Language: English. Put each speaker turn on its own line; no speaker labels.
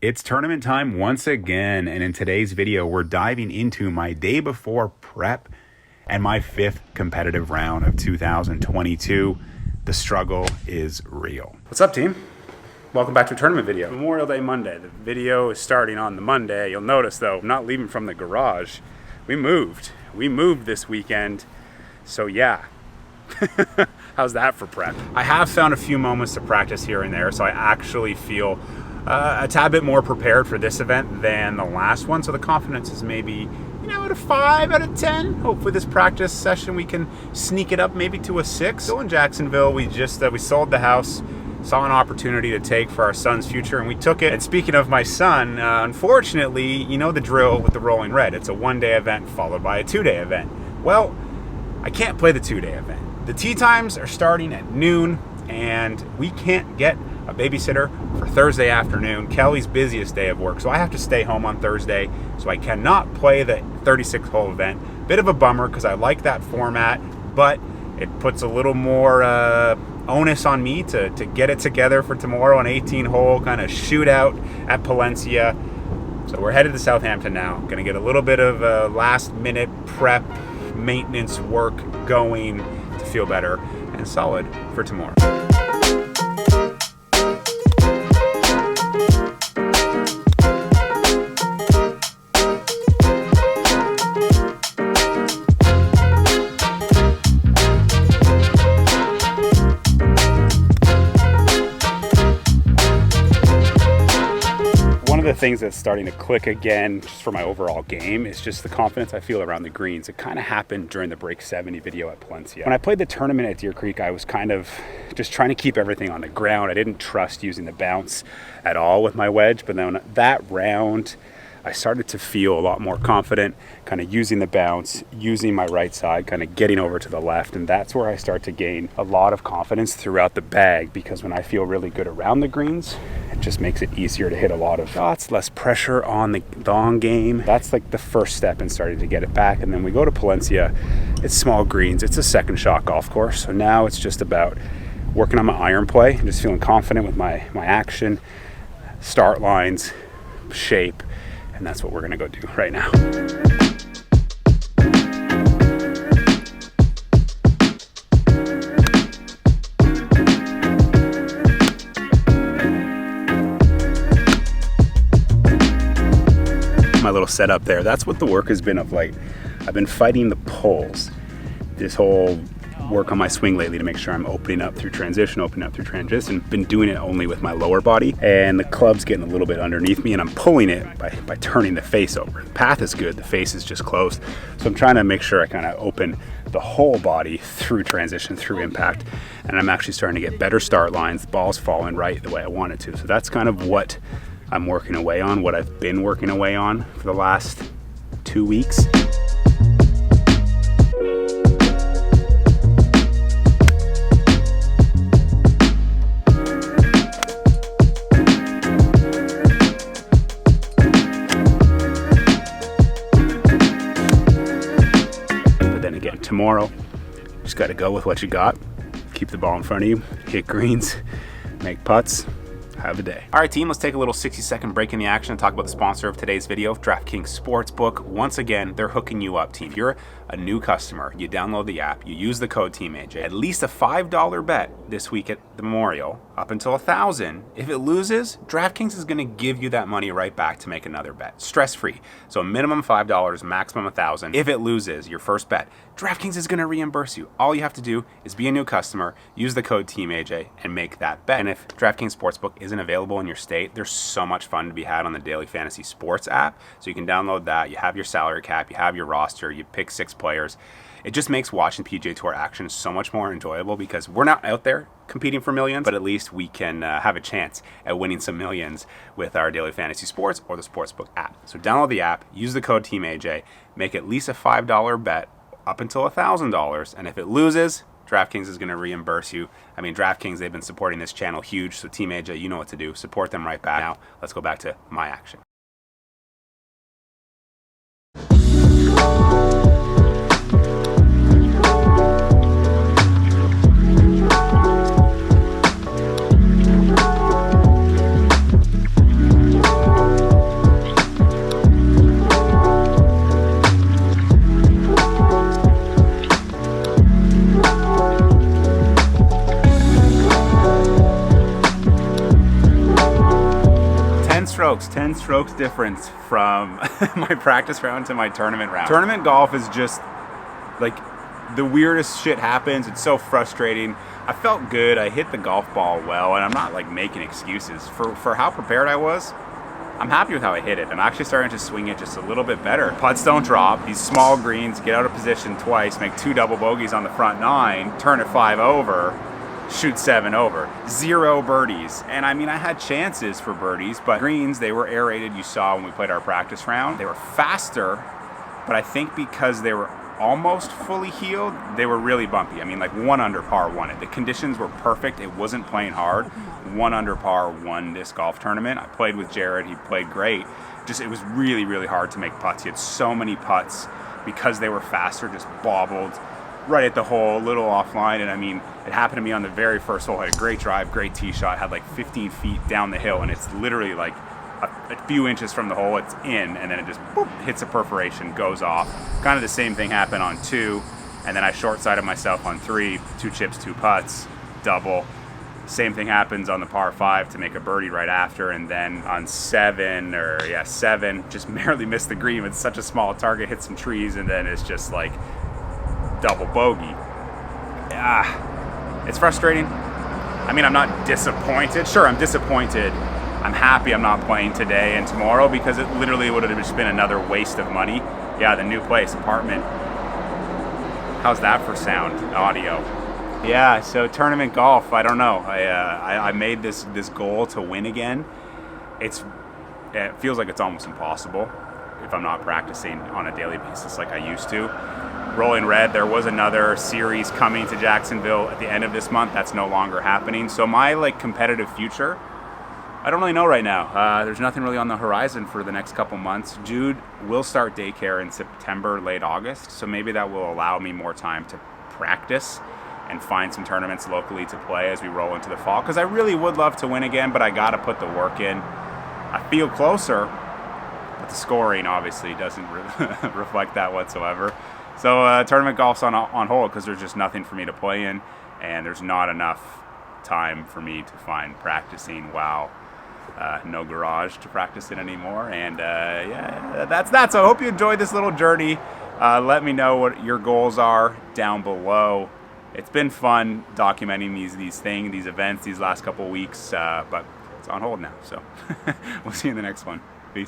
It's tournament time once again, and in today's video, we're diving into my day before prep and my 5th competitive round of 2022. The struggle is real. What's up, team? Welcome back to a tournament video. Memorial Day Monday. The video is starting on the Monday. You'll notice, though, I'm not leaving from the garage. We moved this weekend, so yeah. How's that for prep? I have found a few moments to practice here and there, so I actually feel a tad bit more prepared for this event than the last one. So the confidence is maybe, at a 5 out of 10. Hopefully this practice session we can sneak it up maybe to a 6. Still in Jacksonville, we sold the house, saw an opportunity to take for our son's future, and we took it. And speaking of my son, unfortunately, you know the drill with the Rolling Red. It's a 1-day event followed by a 2-day event. Well, I can't play the 2-day event. The tee times are starting at noon, and we can't get a babysitter for Thursday afternoon, Kelly's busiest day of work. So I have to stay home on Thursday, so I cannot play the 36-hole event. Bit of a bummer because I like that format, but it puts a little more onus on me to get it together for tomorrow, an 18-hole kind of shootout at Palencia. So we're headed to Southampton now. Gonna get a little bit of last-minute prep, maintenance work going to feel better and solid for tomorrow. One of the things that's starting to click again, just for my overall game, is just the confidence I feel around the greens. It kind of happened during the Break 70 video at Palencia. When I played the tournament at Deer Creek, I was kind of just trying to keep everything on the ground. I didn't trust using the bounce at all with my wedge, but then that round, I started to feel a lot more confident, kind of using the bounce, using my right side, kind of getting over to the left. And that's where I start to gain a lot of confidence throughout the bag, because when I feel really good around the greens, it just makes it easier to hit a lot of shots, less pressure on the long game. That's like the first step in starting to get it back. And then we go to Palencia, it's small greens, it's a second shot golf course. So now it's just about working on my iron play and just feeling confident with my action, start lines, shape. And that's what we're gonna go do right now. My little setup there, that's what the work has been of late. I've been fighting the poles. This whole work on my swing lately to make sure I'm opening up through transition. Been doing it only with my lower body, and the club's getting a little bit underneath me, and I'm pulling it by turning the face over. The path is good, the face is just closed. So I'm trying to make sure I kind of open the whole body through transition, through impact, and I'm actually starting to get better start lines. The ball's falling right the way I want it to. So that's kind of what I'm working away on, what I've been working away on for the last 2 weeks. Tomorrow, just got to go with what you got. Keep the ball in front of you, hit greens, make putts, have a day. All right, team, let's take a little 60-second break in the action and talk about the sponsor of today's video, DraftKings Sportsbook. Once again, they're hooking you up, team. If you're a new customer, you download the app, you use the code TEAMAJ. At least a $5 bet this week at the Memorial, up until $1,000. If it loses, DraftKings is going to give you that money right back to make another bet, stress-free. So minimum $5, maximum $1,000. If it loses your first bet, DraftKings is going to reimburse you. All you have to do is be a new customer, use the code TEAMAJ, and make that bet. And if DraftKings Sportsbook isn't available in your state, there's so much fun to be had on the Daily Fantasy Sports app. So you can download that. You have your salary cap, you have your roster, you pick 6 players. It just makes watching PGA Tour action so much more enjoyable, because we're not out there competing for millions, but at least we can have a chance at winning some millions with our Daily Fantasy Sports or the Sportsbook app. So download the app, use the code TEAMAJ, make at least a $5 bet up until $1,000, and if it loses, DraftKings is going to reimburse you. I mean, DraftKings, they've been supporting this channel huge, so Team AJ, you know what to do. Support them right back. Now, let's go back to my action. strokes difference from my practice round to my tournament round. Tournament golf is just like the weirdest shit happens. It's so frustrating. I felt good. I hit the golf ball well, and I'm not like making excuses for how prepared I was. I'm happy with how I hit it. I'm actually starting to swing it just a little bit better. Putts don't drop. These small greens, get out of position twice, make 2 double bogeys on the front 9, turn it 5 over, shoot 7 over. 0 birdies. And I mean, I had chances for birdies, but greens, they were aerated. You saw when we played our practice round. They were faster, but I think because they were almost fully healed, they were really bumpy. I mean, like 1 under par won it. The conditions were perfect. It wasn't playing hard. 1 under par won this golf tournament. I played with Jared. He played great. Just, it was really, really hard to make putts. He had so many putts because they were faster, just bobbled right at the hole, a little offline. And I mean, it happened to me on the very first hole. I had a great drive, great tee shot, had like 15 feet down the hill, and it's literally like a few inches from the hole, it's in, and then it just boop, hits a perforation, goes off. Kind of the same thing happened on 2, and then I short-sided myself on 3, 2 chips, 2 putts, double. Same thing happens on the par 5 to make a birdie right after, and then on 7, just barely missed the green. It's such a small target, hit some trees, and then it's just like double bogey. It's frustrating. I mean, I'm not disappointed. Sure, I'm disappointed. I'm happy I'm not playing today and tomorrow because it literally would have just been another waste of money. Yeah, the new place, apartment. How's that for sound, audio? Yeah, so tournament golf, I don't know. I made this goal to win again. It feels like it's almost impossible if I'm not practicing on a daily basis like I used to. Rolling Red, there was another series coming to Jacksonville at the end of this month. That's no longer happening. So my like competitive future, I don't really know right now. There's nothing really on the horizon for the next couple months. Jude will start daycare in September, late August, so maybe that will allow me more time to practice and find some tournaments locally to play as we roll into the fall, because I really would love to win again, but I got to put the work in. I feel closer, but the scoring obviously doesn't reflect that whatsoever. So tournament golf's on hold because there's just nothing for me to play in, and there's not enough time for me to find practicing while no garage to practice in anymore. And yeah, that's that. So I hope you enjoyed this little journey. Let me know what your goals are down below. It's been fun documenting these events these last couple weeks, but it's on hold now. So we'll see you in the next one. Peace.